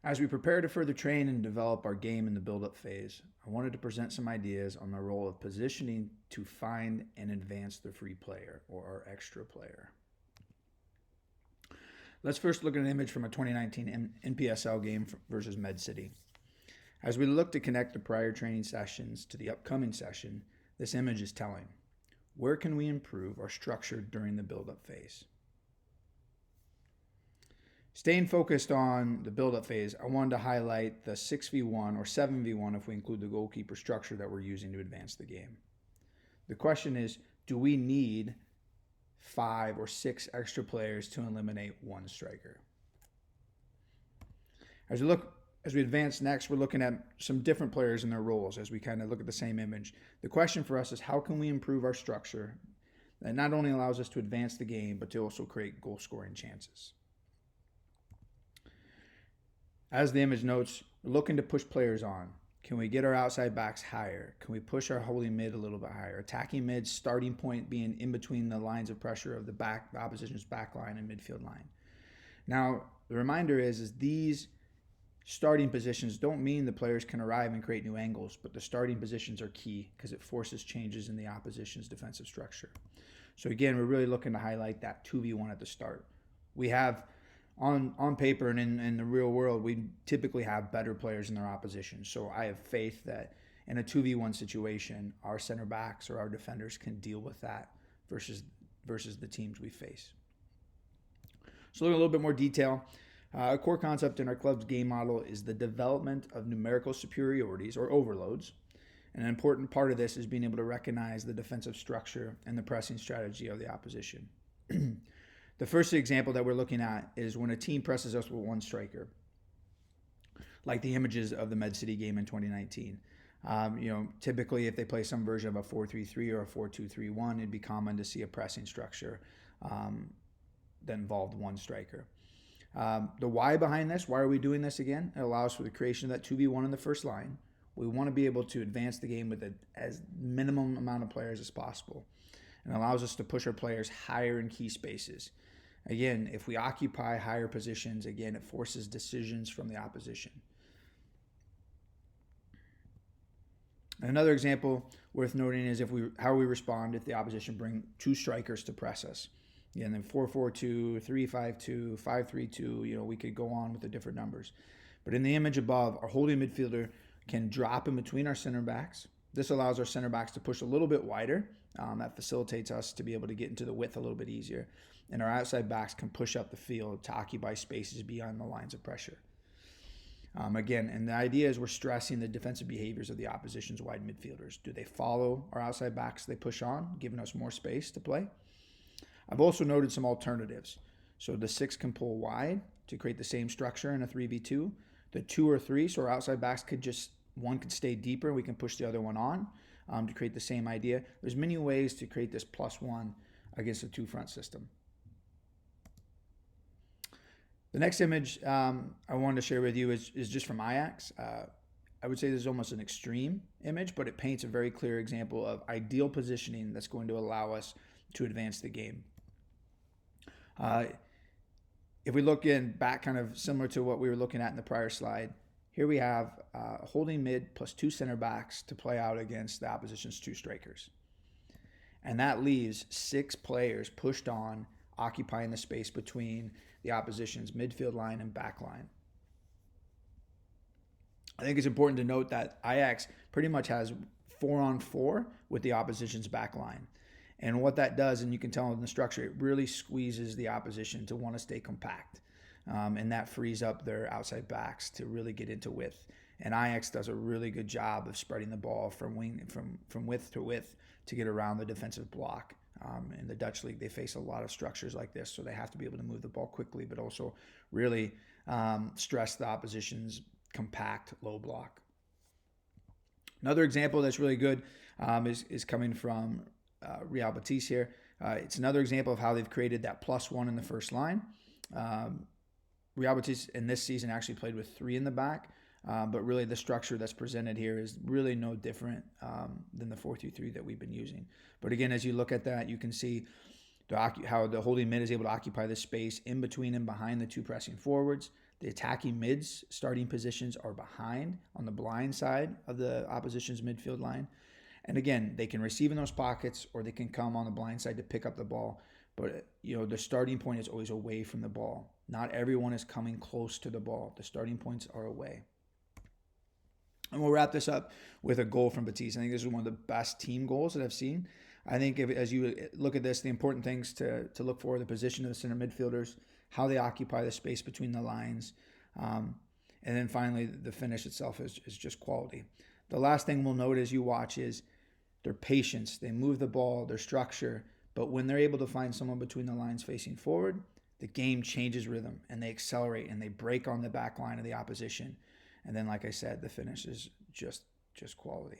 As we prepare to further train and develop our game in the build-up phase, I wanted to present some ideas on the role of positioning to find and advance the free player or our extra player. Let's first look at an image from a 2019 NPSL game versus Med City. As we look to connect the prior training sessions to the upcoming session, this image is telling. Where can we improve our structure during the build-up phase? Staying focused on the build-up phase, I wanted to highlight the 6v1 or 7v1 if we include the goalkeeper structure that we're using to advance the game. The question is, do we need 5 or 6 extra players to eliminate one striker? As we advance next, we're looking at some different players and their roles as we kind of look at the same image. The question for us is, how can we improve our structure that not only allows us to advance the game, but to also create goal-scoring chances? As the image notes, we're looking to push players on. Can we get our outside backs higher? Can we push our holding mid a little bit higher? Attacking mid, starting point being in between the lines of pressure of the opposition's back line and midfield line. Now, the reminder is these starting positions don't mean the players can arrive and create new angles, but the starting positions are key because it forces changes in the opposition's defensive structure. So again, we're really looking to highlight that 2v1 at the start. We have on paper and in the real world, we typically have better players in their opposition. So I have faith that in a 2v1 situation, our center backs or our defenders can deal with that versus the teams we face. So look at a little bit more detail. A core concept in our club's game model is the development of numerical superiorities or overloads. And an important part of this is being able to recognize the defensive structure and the pressing strategy of the opposition. The first example that we're looking at is when a team presses us with one striker, like the images of the Med City game in 2019. Typically if they play some version of a 4-3-3 or a 4-2-3-1, it'd be common to see a pressing structure that involved one striker. The why behind this, why are we doing this again? It allows for the creation of that 2v1 in the first line. We want to be able to advance the game with as minimum amount of players as possible. And allows us to push our players higher in key spaces. Again, if we occupy higher positions, again, it forces decisions from the opposition. Another example worth noting is how we respond if the opposition bring 2 strikers to press us. And then 4-4-2, 3-5-2, 5-3-2, we could go on with the different numbers. But in the image above, our holding midfielder can drop in between our center backs. This allows our center backs to push a little bit wider. That facilitates us to be able to get into the width a little bit easier. And our outside backs can push up the field to occupy spaces beyond the lines of pressure. Again, and the idea is we're stressing the defensive behaviors of the opposition's wide midfielders. Do they follow our outside backs? They push on, giving us more space to play. I've also noted some alternatives. So the 6 can pull wide to create the same structure in a 3v2. The 2 or 3, so our outside backs one could stay deeper. We can push the other one on to create the same idea. There's many ways to create this +1 against a 2-front system. The next image I wanted to share with you is just from Ajax. I would say this is almost an extreme image, but it paints a very clear example of ideal positioning that's going to allow us to advance the game. If we look back kind of similar to what we were looking at in the prior slide, here we have holding mid plus 2 center backs to play out against the opposition's 2 strikers. And that leaves 6 players pushed on, occupying the space between the opposition's midfield line and back line. I think it's important to note that Ajax pretty much has 4-on-4 with the opposition's back line. And what that does, and you can tell in the structure, it really squeezes the opposition to want to stay compact. And that frees up their outside backs to really get into width. And Ajax does a really good job of spreading the ball from width to width to get around the defensive block. In the Dutch league, they face a lot of structures like this, so they have to be able to move the ball quickly, but also really stress the opposition's compact low block. Another example that's really good is coming from Real Betis here. It's another example of how they've created that +1 in the first line. Real Betis in this season actually played with 3 in the back, but really the structure that's presented here is really no different than the 4-2-3 that we've been using. But again, as you look at that, you can see how the holding mid is able to occupy the space in between and behind the two pressing forwards. The attacking mid's starting positions are behind on the blind side of the opposition's midfield line. And again, they can receive in those pockets or they can come on the blind side to pick up the ball. But, the starting point is always away from the ball. Not everyone is coming close to the ball. The starting points are away. And we'll wrap this up with a goal from Batiste. I think this is one of the best team goals that I've seen. I think as you look at this, the important things to look for: the position of the center midfielders, how they occupy the space between the lines, and then finally the finish itself is just quality. The last thing we'll note as you watch is their patience. They move the ball, their structure, but when they're able to find someone between the lines facing forward, the game changes rhythm and they accelerate and they break on the back line of the opposition. And then, like I said, the finish is just quality.